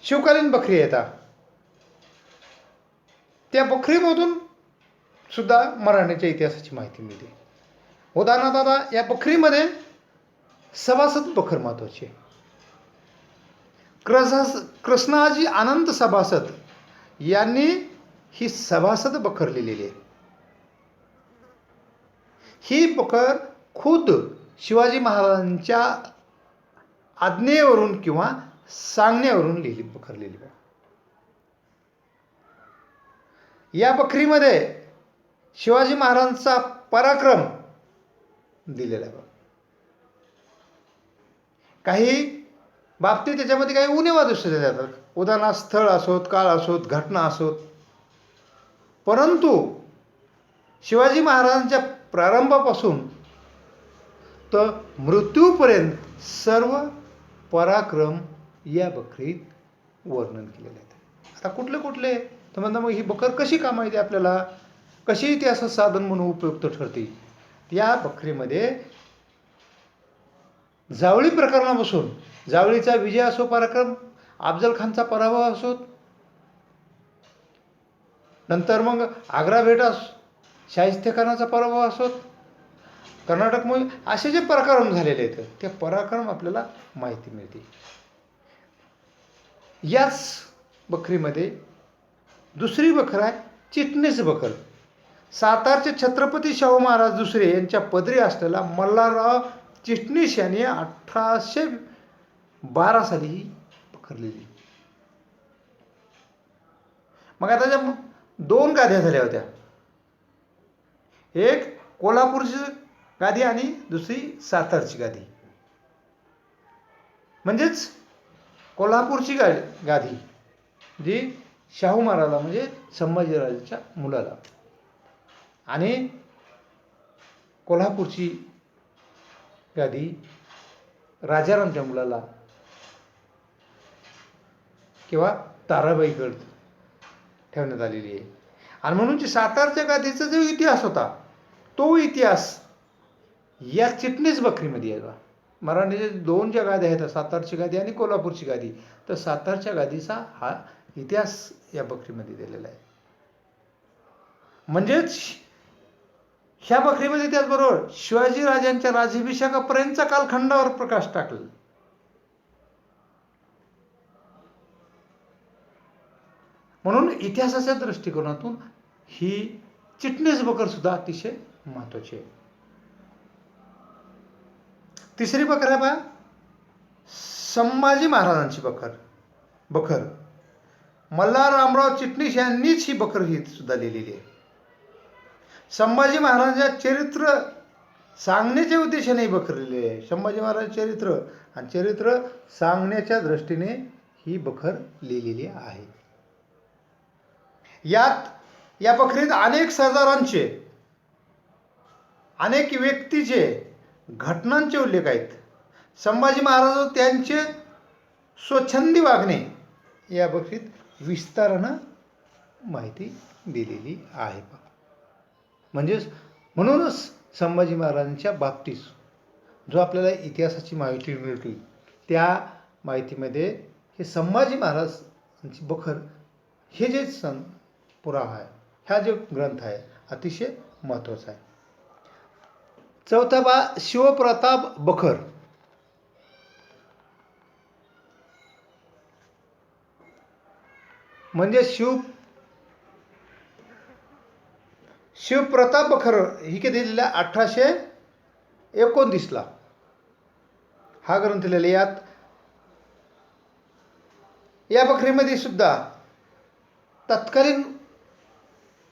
Speaker 1: शिवकालीन बखरी येतात, त्या बखरीमधून सुद्धा मराठ्याच्या इतिहासाची माहिती मिळते. उदाहरणार्थ आता या बखरीमध्ये सभासद बखर महत्वाची आहे. कृष्णाजी आनंद सभासद यांनी ही सभासद बखर लिहिलेली आहे. ही बखर खुद शिवाजी महाराजांच्या आज्ञेवरून किंवा सांगण्यावरून बखर लिहिली आहे. या बखरीमध्ये शिवाजी महाराजांचा पराक्रम दिलेला आहे. काही बाबतीत त्याच्यामध्ये काही उणिवा दिसून येतात. उदाहरणार्थ स्थळ असोत, काळ असोत, घटना असोत, परंतु शिवाजी महाराजांच्या प्रारंभापासून तर मृत्यूपर्यंत सर्व पराक्रम या बखरीत वर्णन केलेले आहेत. आता कुठले कुठले तर म्हणता मग ही बखर कशी कामा येते आपल्याला, कशी इतिहासात साधन म्हणून उपयुक्त ठरते. या बखरीमध्ये जावळी प्रकरणापासून, जावळीचा विजय असो पराक्रम, अफजल खानचा पराभव असो, नंतर मग आग्रा भेट असो, शाहिस्तेखानाचा पराभव असो, कर्नाटकमध्ये असे जे पराक्रम झालेले आहेत ते पराक्रम आपल्याला माहिती मिळते. याच बखरीमध्ये दुसरी बखर आहे चिटणीस बखर. सातारचे छत्रपती शाहू महाराज दुसरे यांच्या पदरी असलेला मल्हारराव चिटणीस यांनी 1812 साली ही बखर लिहिली. मग आता ज्या 2 गाद्या झाल्या होत्या, एक कोल्हापूरची गादी आणि दुसरी सातारची गादी. म्हणजेच कोल्हापूरची गादी जी शाहू महाराजला म्हणजे संभाजीराजाच्या मुलाला, आणि कोल्हापूरची गादी राजारामच्या मुलाला किंवा ताराबाईकडे ठेवण्यात आलेली आहे. आणि म्हणून जी सातारच्या गादीचा जो इतिहास होता तो इतिहास या चिटणीस बखरीमध्ये आहे. मराठीचे 2 ज्या गाद्या आहेत, सातारची गादी आणि कोल्हापूरची गादी, तर सातारच्या गादीचा हा इतिहास या बखरीमध्ये दिलेला आहे. म्हणजेच ह्या बखरीमध्ये त्याचबरोबर शिवाजी राजांच्या राज्याभिषेकापर्यंतचा कालखंडावर प्रकाश टाकला. म्हणून इतिहासाच्या दृष्टिकोनातून ही चिटणीस बखर सुद्धा अतिशय महत्वाची आहे. तिसरी बखर आहे बघा संभाजी महाराजांची बखर मल्हार रामराव चिटणीस यांनीच ही बखर ही सुद्धा लिहिलेली आहे. संभाजी महाराजांच्या चरित्र सांगण्याच्या उद्देशाने ही बखर लिहिलेली आहे. संभाजी महाराज चरित्र आणि चरित्र सांगण्याच्या दृष्टीने ही बखर लिहिलेली आहे. या बखरीत अनेक सरदारांचे, अनेक व्यक्तीचे, घटनांचे उल्लेख आहेत. संभाजी महाराज त्यांचे स्वच्छंदी वागणे या बखरीत विस्तारानं माहिती दिलेली आहे. म्हणूनच संभाजी महाराजांच्या बाबतीत जो आपल्याला इतिहासाची माहिती मिळते त्या माहितीमध्ये हे संभाजी महाराजांची बखर हे जे पुरावा आहे, हा जो ग्रंथ आहे अतिशय महत्त्वाचा आहे. चौथा शिवप्रताप बखर. म्हणजे शिवप्रताप बखर ही कधी दिलेला 1829ला हा ग्रंथ लिहिलेला. या बखरीमध्ये सुद्धा तत्कालीन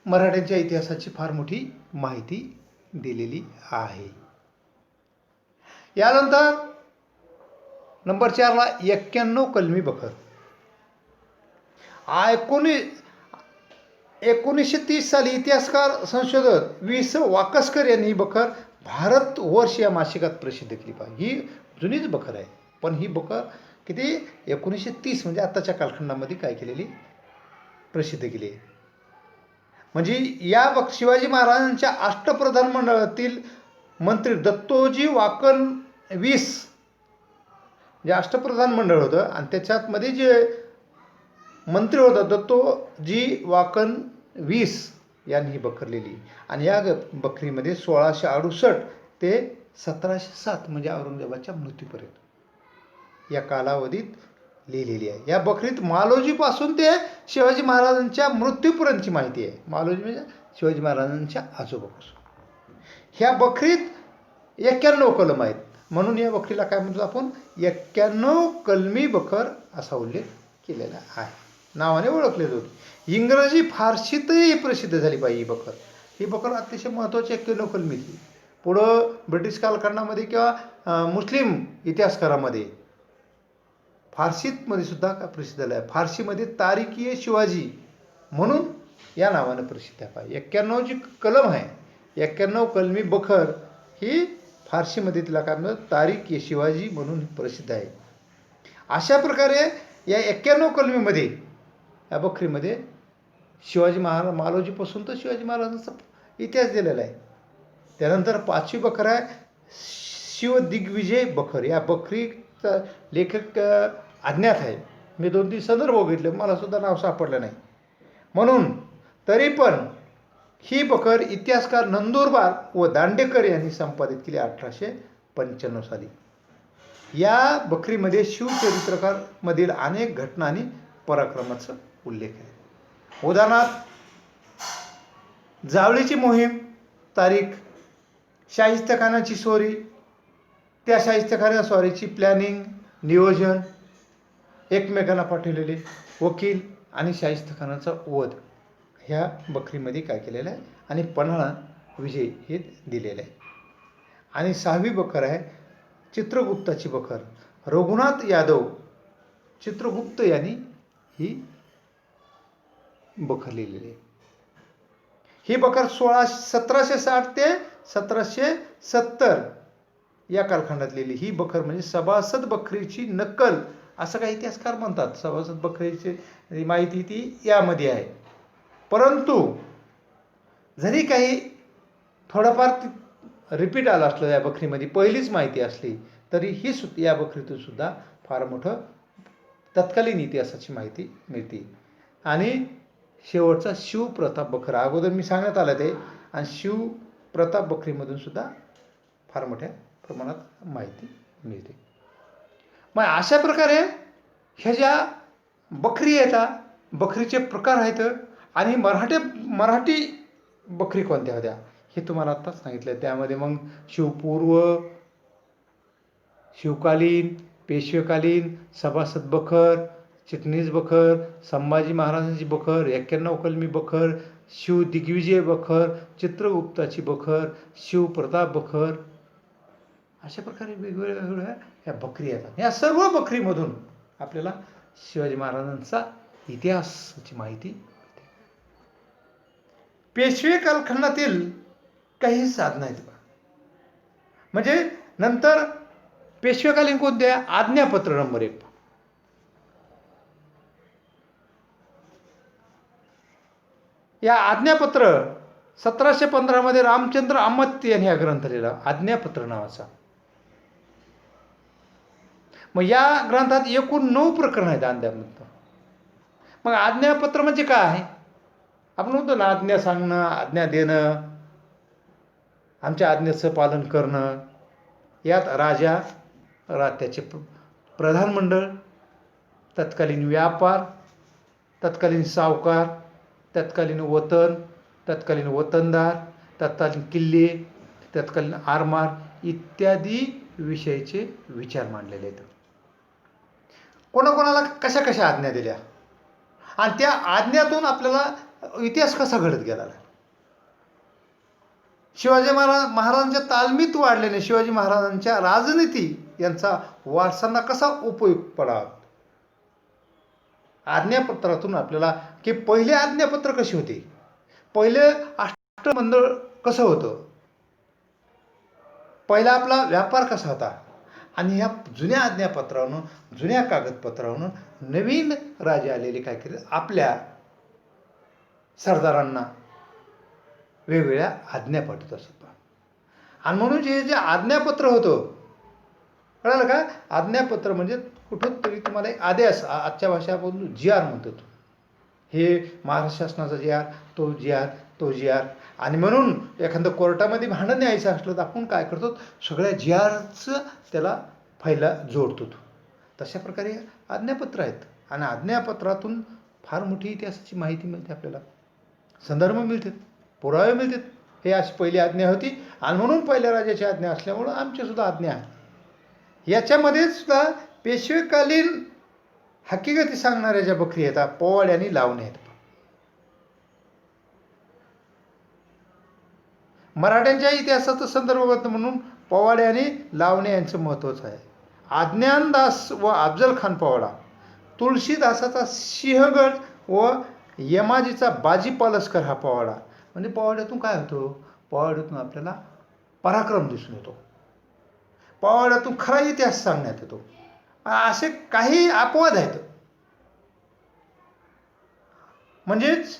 Speaker 1: मराठ्यांच्या इतिहासाची फार मोठी माहिती दिलेली आहे. यानंतर नंबर 4ला 91 कलमी बखर. 1930 साली इतिहासकार संशोधक वीस वाकसकर यांनी ही बखर भारतवर्ष या मासिकात प्रसिद्ध केली पाहिजे. ही जुनीच बखर आहे, पण ही बखर किती 1930 म्हणजे आत्ताच्या कालखंडामध्ये काय केलेली प्रसिद्ध केली आहे. म्हणजे या शिवाजी महाराजांच्या अष्टप्रधान मंडळातील मंत्री दत्तोजी वाकण वीस जे अष्टप्रधान मंडळ होतं आणि त्याच्यामध्ये जे मंत्री होता दत्तोजी वाकण वीस यांनी ही बखर लिहिली. आणि या बखरीमध्ये 1668 ते 1707 म्हणजे औरंगजेबाच्या मृत्यूपर्यंत या कालावधीत लिहिलेली आहे. या बखरीत मालोजीपासून ते शिवाजी महाराजांच्या मृत्यूपर्यंतची माहिती आहे. मालोजी म्हणजे शिवाजी महाराजांच्या आजोबापासून. ह्या बखरीत 91 कलम आहेत. म्हणून या बखरीला काय म्हणतो आपण 91 कलमी बखर असा उल्लेख केलेला आहे. नावाने ओळखले जाते. इंग्रजी फारशीतही प्रसिद्ध झाली पाहिजे ही बखर. ही बखर अतिशय महत्त्वाची 91 कलमीची. पुढं ब्रिटिश कालखंडामध्ये किंवा मुस्लिम इतिहासकारामध्ये फारसीमध्ये सुद्धा प्रसिद्ध झालं आहे. फारसीमध्ये तारिखी शिवाजी म्हणून या नावानं प्रसिद्ध आहे. 91 जी कलम आहे 91 कलमी बखर ही फारसीमध्ये तिला काय म्हणतात तारिख ए शिवाजी म्हणून प्रसिद्ध आहे. अशा प्रकारे या 91 कलमीमध्ये या बखरीमध्ये शिवाजी मालोजीपासून तर शिवाजी महाराजांचा इतिहास दिलेला आहे. त्यानंतर 5वी बखर आहे शिवदिग्विजय बखर. या बखरीचा लेखक अज्ञात आहे. मी 2-3 संदर्भ बघितले, मला सुद्धा नाव सापडलं नाही. म्हणून तरी पण ही बखर इतिहासकार नंदुरबार व दांडेकर यांनी संपादित केली 1895 साली. या बखरीमध्ये शिवचरित्रकार मधील अनेक घटना आणि पराक्रमाचा उल्लेख आहे. उदाहरणार्थ जावळीची मोहीम तारीख, शाहिस्तेखानाची स्वारी, त्या शाहिस्तेखाना स्वारीची प्लॅनिंग नियोजन, एकमेकांना पाठवलेले वकील आणि शाहिस्तेखानाचा वध ह्या बखरीमध्ये काय केलेलं आहे. आणि पन्हाळा विजय हे दिलेलं आहे. आणि 6वी बखर आहे चित्रगुप्ताची बखर. रघुनाथ यादव चित्रगुप्त यांनी ही बखर लिहिलेली आहे. ही बखर 1760 ते 1770 या कालखंडात लिहिली. ही बखर म्हणजे सभासद बखरीची नक्कल असं काही इतिहासकार म्हणतात. सभासद बखरीची माहिती ती यामध्ये आहे. परंतु जरी काही थोडंफार रिपीट आलं असलं या बखरीमध्ये पहिलीच माहिती असली तरी ही या बखरीतून सुद्धा फार मोठं तत्कालीन इतिहासाची माहिती मिळते. आणि शेवटचा शिवप्रताप बखर अगोदर मी सांगण्यात आलं ते. आणि शिवप्रताप बखरीमधून सुद्धा फार मोठ्या प्रमाणात माहिती मिळते. मग अशा प्रकारे ह्या ज्या बखरी येतात बखरीचे प्रकार आहेत आणि मराठी बखरी कोणत्या होत्या हे तुम्हाला आत्ताच सांगितलं. त्यामध्ये मग शिवपूर्व, शिवकालीन, पेशवेकालीन, सभासद बखर, चिटणीस बखर, संभाजी महाराजांची बखर, 91 कलमी बखर, शिवदिग्विजय बखर, चित्रगुप्ताची बखर, शिवप्रताप बखर, अशा प्रकारे वेगवेगळ्या ह्या बखरी येतात. या सर्व बखरीमधून आपल्याला शिवाजी महाराजांचा इतिहासाची माहिती मिळते. पेशवे कालखंडातील काही साधनं आहेत. म्हणजे नंतर पेशवेकालीन कोणते आज्ञापत्र नंबर 1. या आज्ञापत्र 1715 मध्ये रामचंद्र अमात्य यांनी हा ग्रंथ लिहिला आज्ञापत्र नावाचा. मग या ग्रंथात एकूण 9 प्रकरण आहेत आज्ञापत्र. मग आज्ञापत्र म्हणजे काय? आपण म्हणतो ना आज्ञा सांगणं, आज्ञा देणं. आमच्या आज्ञेचं पालन करणं, यात राजा, त्याचे प्रधानमंडळ, तत्कालीन व्यापार, तत्कालीन सावकार, तत्कालीन वतन, तत्कालीन वतनदार, तत्कालीन किल्ले, तत्कालीन आरमार इत्यादी विषयीचे विचार मांडलेले आहेत. कोणाकोणाला कशा कशा आज्ञा दिल्या आणि त्या आज्ञातून आपल्याला इतिहास कसा घडत गेला. शिवाजी महाराजांच्या तालमीत वाढल्याने शिवाजी महाराजांच्या राजनीती यांचा वारसांना कसा उपयोग पडा. आज्ञापत्रातून आपल्याला की पहिले आज्ञापत्र कसे होते, पहिले अष्टमंडळ कसं होतं, पहिला आपला व्यापार कसा होता आणि ह्या जुन्या आज्ञापत्रावरून, जुन्या कागदपत्रावरून नवीन राजे आलेले काय केले, आपल्या सरदारांना वेगवेगळ्या आज्ञा पाठवत असत. आणि म्हणून जे आज्ञापत्र होतं, कळालं का, आज्ञापत्र म्हणजे कुठं तरी तुम्हाला एक आदेश, आजच्या भाषा बोलून जी आर म्हणतो, हे महाराष्ट्र शासनाचा जी आर, तो जी आर, तो जी आर. आणि म्हणून एखादं कोर्टामध्ये भांडण न्यायचं असलं तर आपण काय करतो, सगळ्या जी आरचं त्याला फायला जोडतो. तशा प्रकारे आज्ञापत्र आहेत आणि आज्ञापत्रातून फार मोठी इतिहासाची माहिती मिळते, आपल्याला संदर्भ मिळतात, पुरावे मिळतात. हे अशी पहिली आज्ञा होती आणि म्हणून पहिल्या राजाची आज्ञा असल्यामुळं आमचीसुद्धा आज्ञा आहे. याच्यामध्ये सुद्धा पेशवेकालीन हकीकती सांगणाऱ्या ज्या बकरी आहेत, पोवाड्या आणि लावण्या आहेत. मराठ्यांच्या इतिहासाचा संदर्भ म्हणून पोवाड्या आणि लावण्या यांचं महत्त्वाचं आहे. आज्ञानदास व अफजल खान पोवाडा, तुळशीदासाचा सिंहगड व यमाजीचा बाजी पालसकर हा पोवाडा. म्हणजे पोवाड्यातून काय होतो, पोवाड्यातून आपल्याला पराक्रम दिसून येतो, पोवाड्यातून खरा इतिहास सांगण्यात येतो. असे काही अपवाद आहेत, म्हणजेच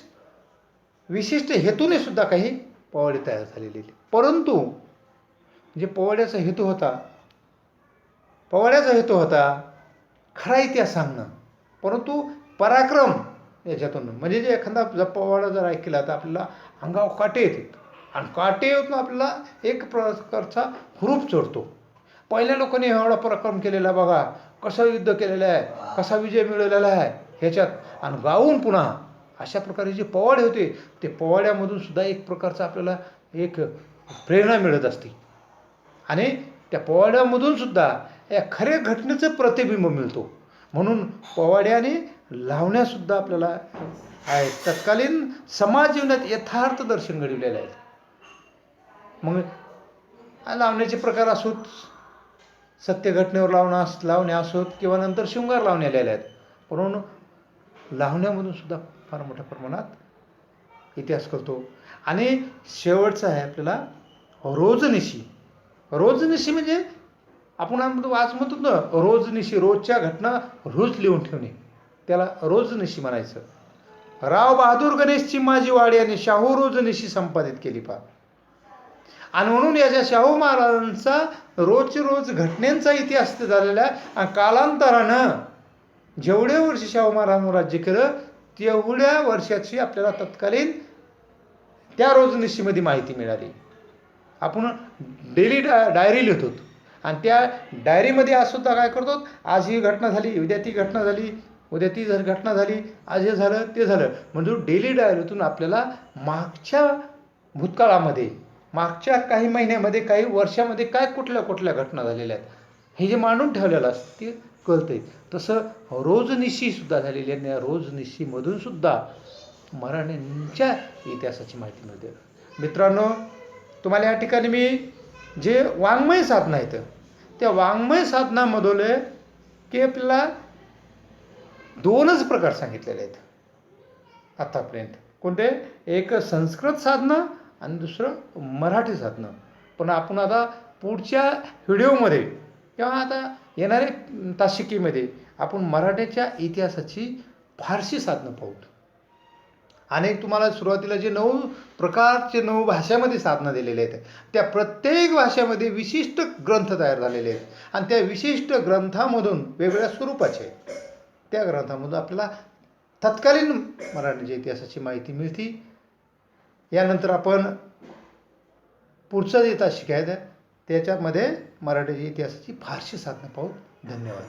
Speaker 1: विशिष्ट हेतूने सुद्धा काही पोवाडे तयार झालेले. परंतु जे पोवाड्याचा हेतू होता खरा इतिहास सांगणं, परंतु पराक्रम याच्यातून, म्हणजे जे एखादा पोवाडा जर ऐकला तर आपल्याला अंगावर काटे येतात आणि काटे येऊन आपल्याला एक प्रकारचा हुरूप चढतो. पहिल्या लोकांनी एवढा पराक्रम केलेला बघा, कसं युद्ध केलेलं आहे, कसा विजय मिळवलेला आहे ह्याच्यात, आणि गाऊन पुन्हा अशा प्रकारे जे पोवाडे होते, ते पोवाड्यामधून सुद्धा एक प्रकारचा आपल्याला एक प्रेरणा मिळत असते आणि त्या पोवाड्यामधून सुद्धा या खऱ्या घटनेचं प्रतिबिंब मिळतो. म्हणून पोवाड्याने लावण्यासुद्धा आपल्याला आहेत, तत्कालीन समाज जीवनात यथार्थ दर्शन घडविलेलं आहे. मग लावण्याचे प्रकार असोत, सत्य घटनेवर लावण्या असोत किंवा नंतर शृंगार लावण्या आलेल्या आहेत, म्हणून लावण्यामधून सुद्धा फार मोठ्या प्रमाणात इतिहास करतो. आणि शेवटचं आहे आपल्याला रोजनिशी. रोजनिशी म्हणजे आपण आज म्हणतो ना, रोजनिशी, रोजच्या घटना रोज लिहून ठेवणे, त्याला रोजनिशी म्हणायचं. राव बहादूर गणेश चिमाजी वाडे यांनी शाहू रोजनिशी संपादित केली पहा. आणि म्हणून याच्या शाहू महाराजांचा रोज घटनेचा इतिहास झालेला आहे. आणि कालांतरानं जेवढे वर्ष शाहू महाराजांवर राज्य केलं तेवढ्या वर्षाची आपल्याला तत्कालीन त्या रोजनिशीमध्ये माहिती मिळाली. आपण डेली डायरी लिहितो आणि त्या डायरीमध्ये आज सुद्धा काय करतो, आज ही घटना झाली, उद्या ती घटना झाली, उद्या ती घटना झाली, आज हे झालं ते झालं. म्हणजे डेली डायरीतून आपल्याला मागच्या भूतकाळामध्ये, मागच्या काही महिन्यामध्ये, काही वर्षामध्ये काय कुठल्या घटना झालेल्या आहेत हे जे मांडून ठेवलेलं असतं ते कळतंय. तसं रोजनिशी सुद्धा झालेली आहे. रोजनिशीमधून सुद्धा मराठ्यांच्या इतिहासाची माहिती मिळते. मित्रांनो, तुम्हाला या ठिकाणी मी जे वाङ्मय साधना आहेत त्या वाङ्मय साधनामधून की आपल्याला दोनच प्रकार सांगितलेले आहेत आतापर्यंत. कोणते, एक संस्कृत साधना आणि दुसरं मराठी साधना. पण आपण आता पुढच्या व्हिडिओमध्ये किंवा आता येणाऱ्या तासिकेमध्ये आपण मराठीच्या इतिहासाची फारशी साधनं पाहू. आणि तुम्हाला सुरुवातीला जे 9 प्रकारचे 9 भाषामध्ये साधना दिलेले आहेत, त्या प्रत्येक भाषेमध्ये विशिष्ट ग्रंथ तयार झालेले आहेत आणि त्या विशिष्ट ग्रंथामधून वेगवेगळ्या स्वरूपाचे त्या ग्रंथामधून आपल्याला तत्कालीन मराठीच्या इतिहासाची माहिती मिळते. यानंतर आपण पुढचं जे तास शिकायचं आहे त्याच्यामध्ये मराठीच्या इतिहासाची फारशी साधनं पाहू. धन्यवाद.